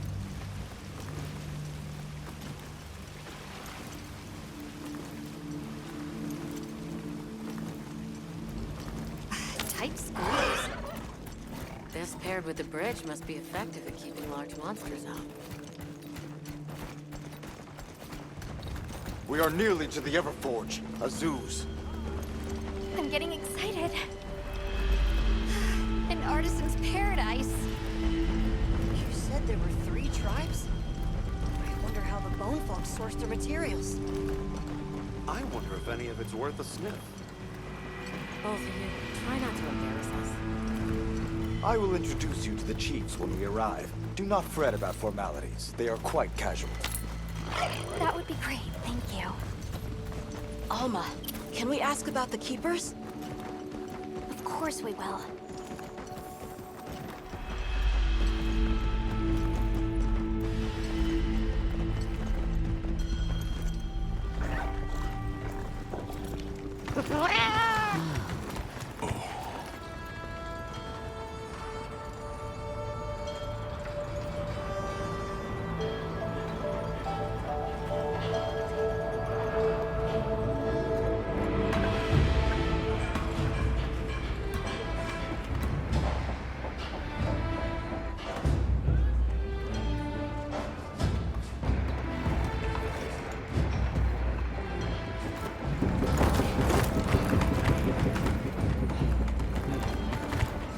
[SPEAKER 2] Tight squeeze. This paired with the bridge must be effective at keeping large monsters out.
[SPEAKER 7] We are nearly to the Everforge, Azuz.
[SPEAKER 1] I'm getting excited.
[SPEAKER 8] An artisan's paradise.
[SPEAKER 3] You said there were 3 tribes? I wonder how the bone folks source their materials.
[SPEAKER 11] I wonder if any of it's worth a sniff.
[SPEAKER 2] Both of you, try not to embarrass us.
[SPEAKER 7] I will introduce you to the chiefs when we arrive. Do not fret about formalities. They are quite casual.
[SPEAKER 1] That would be great, thank you.
[SPEAKER 4] Alma, can we ask about the Keepers?
[SPEAKER 1] Of course we will.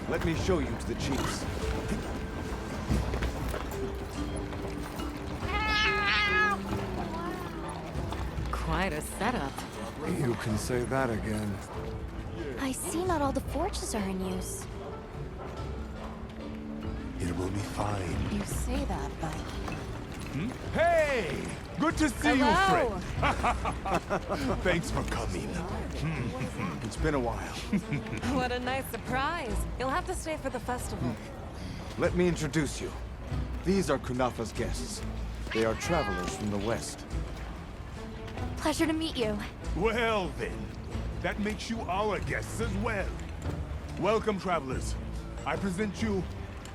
[SPEAKER 7] Let me show you to the chiefs.
[SPEAKER 2] Quite a setup.
[SPEAKER 11] You can say that again.
[SPEAKER 1] I see not all the forges are in use.
[SPEAKER 10] It will be fine.
[SPEAKER 4] You say that, but...
[SPEAKER 10] Hey! Good to see you,
[SPEAKER 8] Hello.
[SPEAKER 10] friend. Thanks for coming.
[SPEAKER 7] It's been a while.
[SPEAKER 12] What a nice surprise. You'll have to stay for the festival.
[SPEAKER 7] Let me introduce you. These are Kunafa's guests. They are travelers from the west.
[SPEAKER 1] Pleasure to meet you.
[SPEAKER 10] Well then, that makes you our guests as well. Welcome, travelers. I present you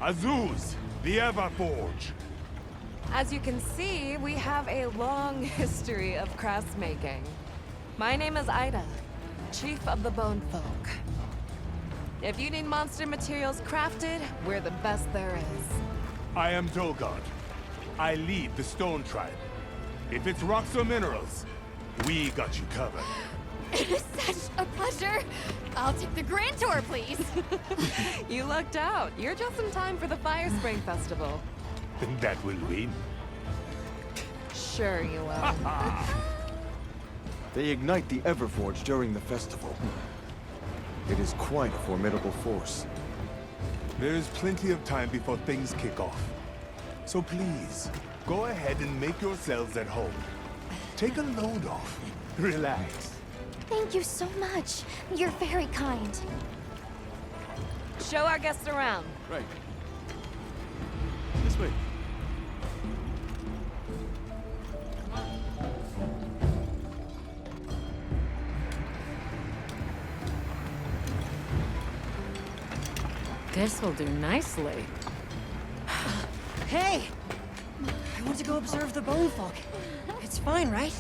[SPEAKER 10] Azuz, the Everforge.
[SPEAKER 12] As you can see, we have a long history of craftsmaking. My name is Ida, Chief of the Bone Folk. If you need monster materials crafted, we're the best there is.
[SPEAKER 10] I am Dolgard. I lead the Stone Tribe. If it's rocks or minerals, we got you covered.
[SPEAKER 8] It is such a pleasure. I'll take the grand tour, please.
[SPEAKER 12] You lucked out. You're just in time for the Fire Spring Festival.
[SPEAKER 10] Then that will win.
[SPEAKER 12] Sure you will.
[SPEAKER 7] They ignite the Everforge during the festival. It is quite a formidable force.
[SPEAKER 10] There is plenty of time before things kick off. So please, go ahead and make yourselves at home. Take a load off. Relax.
[SPEAKER 1] Thank you so much. You're very kind.
[SPEAKER 12] Show our guests around.
[SPEAKER 7] Right. This way.
[SPEAKER 2] This'll do nicely.
[SPEAKER 3] Hey! I want to go observe the bone folk. It's fine, right?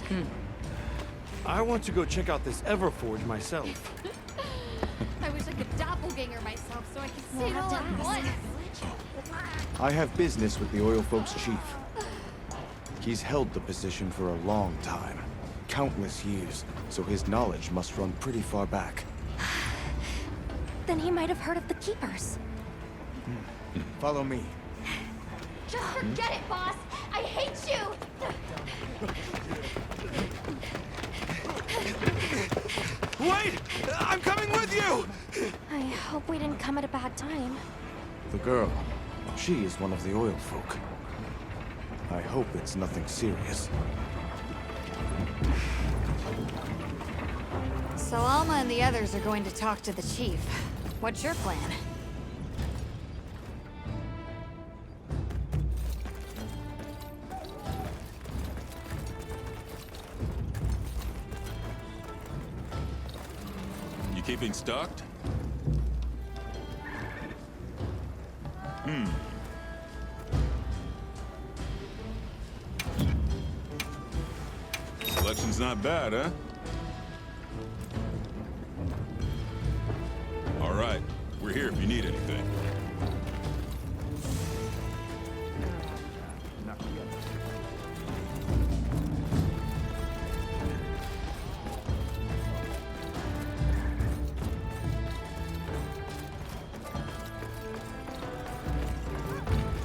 [SPEAKER 11] I want to go check out this Everforge myself.
[SPEAKER 8] I wish I could doppelganger myself so I could see it all at once.
[SPEAKER 7] I have business with the Oil Folks chief. He's held the position for a long time. Countless years, so his knowledge must run pretty far back.
[SPEAKER 1] Then he might have heard of the Keepers.
[SPEAKER 7] Follow me.
[SPEAKER 1] Just forget it, boss! I hate you!
[SPEAKER 10] Wait! I'm coming with you!
[SPEAKER 1] I hope we didn't come at a bad time.
[SPEAKER 7] The girl, she is one of the Oil Folk. I hope it's nothing serious.
[SPEAKER 8] So Alma and the others are going to talk to the chief. What's your plan?
[SPEAKER 6] You keeping stocked? Selection's not bad, huh? All right, we're here if you need anything.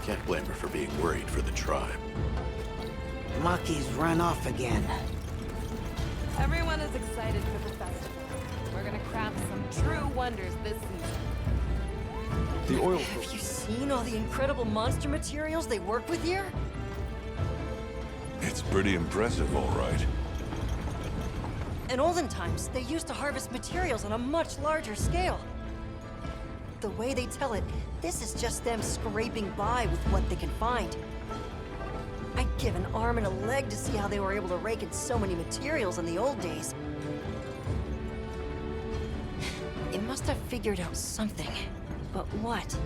[SPEAKER 13] Can't blame her for being worried for the tribe.
[SPEAKER 9] Maki's run off again.
[SPEAKER 12] Everyone is excited for the festival. We're gonna craft some true wonders this season.
[SPEAKER 7] The oil...
[SPEAKER 3] Have you seen all the incredible monster materials they work with here?
[SPEAKER 6] It's pretty impressive, all right.
[SPEAKER 3] In olden times, they used to harvest materials on a much larger scale. The way they tell it, this is just them scraping by with what they can find. I'd give an arm and a leg to see how they were able to rake in so many materials in the old days. They must have figured out something. But what?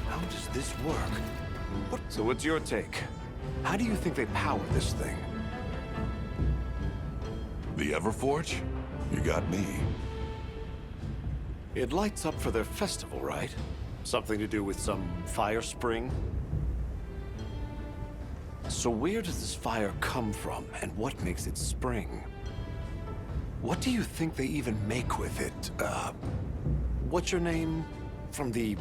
[SPEAKER 11] How does this work? So what's your take? How do you think they power this thing?
[SPEAKER 6] The Everforge? You got me.
[SPEAKER 11] It lights up for their festival, right? Something to do with some fire spring? So where does this fire come from, and what makes it spring? What do you think they even make with it? What's your name? From the,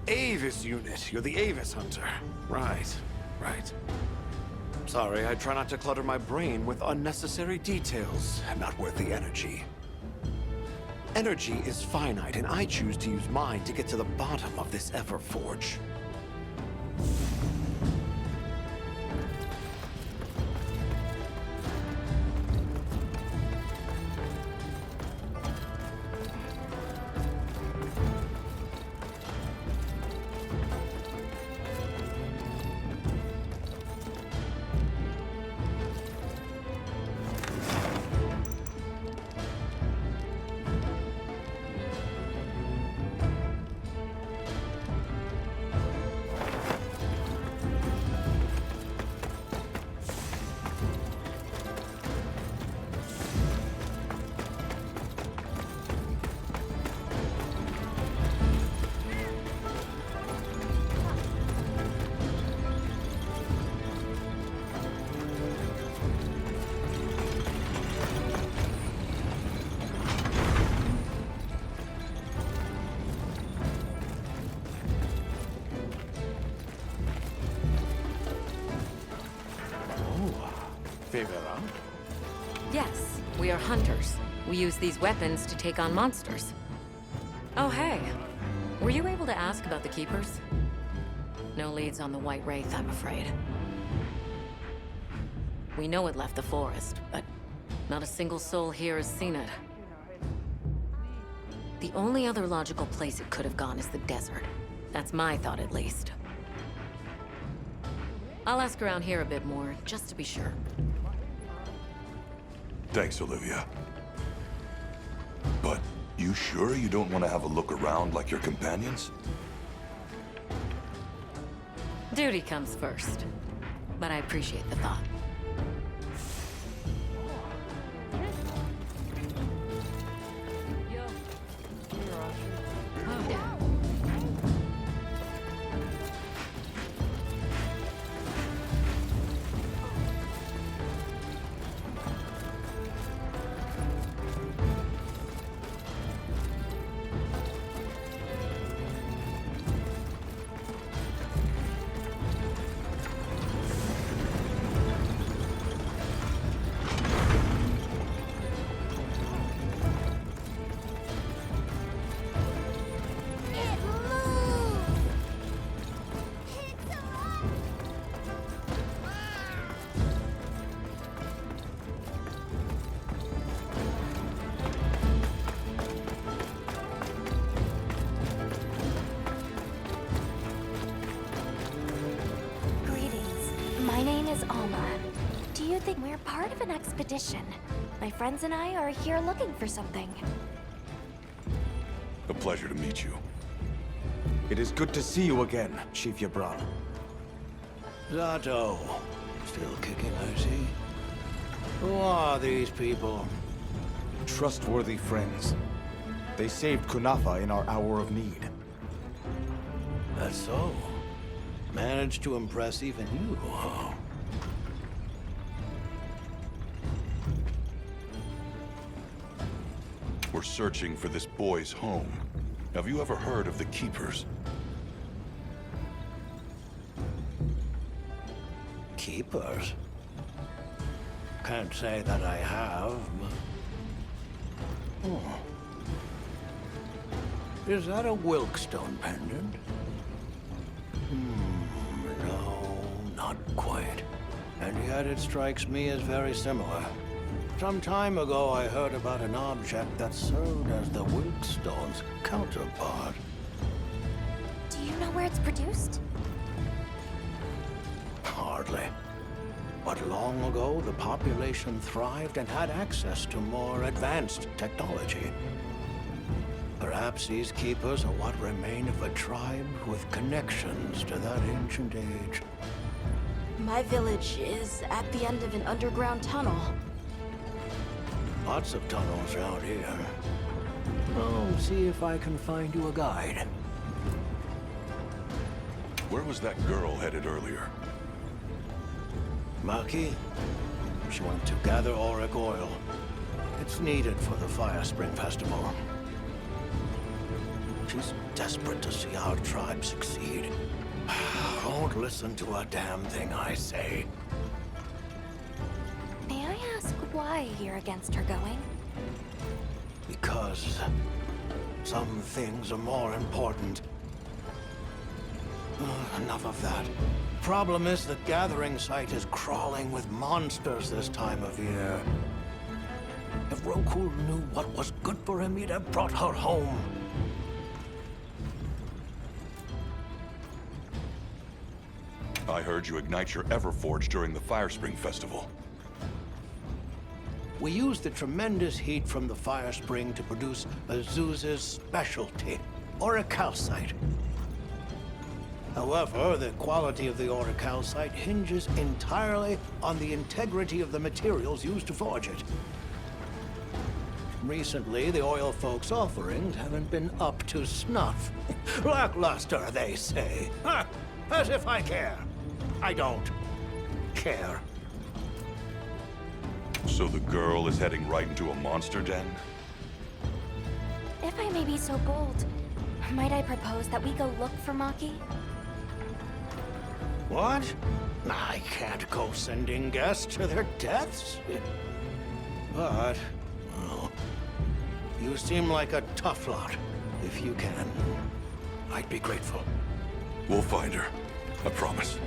[SPEAKER 11] Avis unit. You're the Avis hunter. Right, right. Sorry, I try not to clutter my brain with unnecessary details. Not worth the energy. Energy is finite, and I choose to use mine to get to the bottom of this Everforge.
[SPEAKER 2] Yes, we are hunters. We use these weapons to take on monsters. Oh, hey. Were you able to ask about the Keepers? No leads on the White Wraith, I'm afraid. We know it left the forest, but not a single soul here has seen it. The only other logical place it could have gone is the desert. That's my thought, at least. I'll ask around here a bit more, just to be sure.
[SPEAKER 6] Thanks, Olivia. But you sure you don't want to have a look around like your companions?
[SPEAKER 2] Duty comes first, but I appreciate the thought.
[SPEAKER 1] Shoshama. Do you think we're part of an expedition? My friends and I are here looking for something.
[SPEAKER 6] A pleasure to meet you.
[SPEAKER 7] It is good to see you again, Chief Yabral.
[SPEAKER 11] Zato. Still kicking, I see. Who are these people?
[SPEAKER 7] Trustworthy friends. They saved Kunafa in our hour of need.
[SPEAKER 11] That's so. Managed to impress even you, huh?
[SPEAKER 6] We're searching for this boy's home. Have you ever heard of the Keepers?
[SPEAKER 11] Keepers? Can't say that I have, but... Oh. Is that a Wilkstone pendant? No, not quite. And yet it strikes me as very similar. Some time ago I heard about an object that served as the Wilkstone's counterpart.
[SPEAKER 1] Do you know where it's produced?
[SPEAKER 11] Hardly. But long ago, the population thrived and had access to more advanced technology. Perhaps these keepers are what remain of a tribe with connections to that ancient age.
[SPEAKER 4] My village is at the end of an underground tunnel.
[SPEAKER 11] Lots of tunnels out here. I'll see if I can find you a guide.
[SPEAKER 6] Where was that girl headed earlier?
[SPEAKER 11] Maki? She went to gather auric oil. It's needed for the Fire Spring Festival. She's desperate to see our tribe succeed. Won't listen to a damn thing I say.
[SPEAKER 1] May I ask why you're against her going?
[SPEAKER 11] Because some things are more important. Enough of that. Problem is the gathering site is crawling with monsters this time of year. If Roku knew what was good for him, he'd have brought her home.
[SPEAKER 6] I heard you ignite your Everforge during the Firespring Festival.
[SPEAKER 11] We used the tremendous heat from the fire spring to produce Azuz's specialty, auricalcite. However, the quality of the auricalcite hinges entirely on the integrity of the materials used to forge it. Recently, the oil folks' offerings haven't been up to snuff. Lackluster, they say. Ha! As if I care. I don't care.
[SPEAKER 6] So the girl is heading right into a monster den?
[SPEAKER 1] If I may be so bold, might I propose that we go look for Maki?
[SPEAKER 11] What? I can't go sending guests to their deaths. But, well, you seem like a tough lot. If you can, I'd be grateful.
[SPEAKER 6] We'll find her. I promise.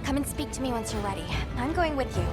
[SPEAKER 1] Come and speak to me once you're ready. I'm going with you.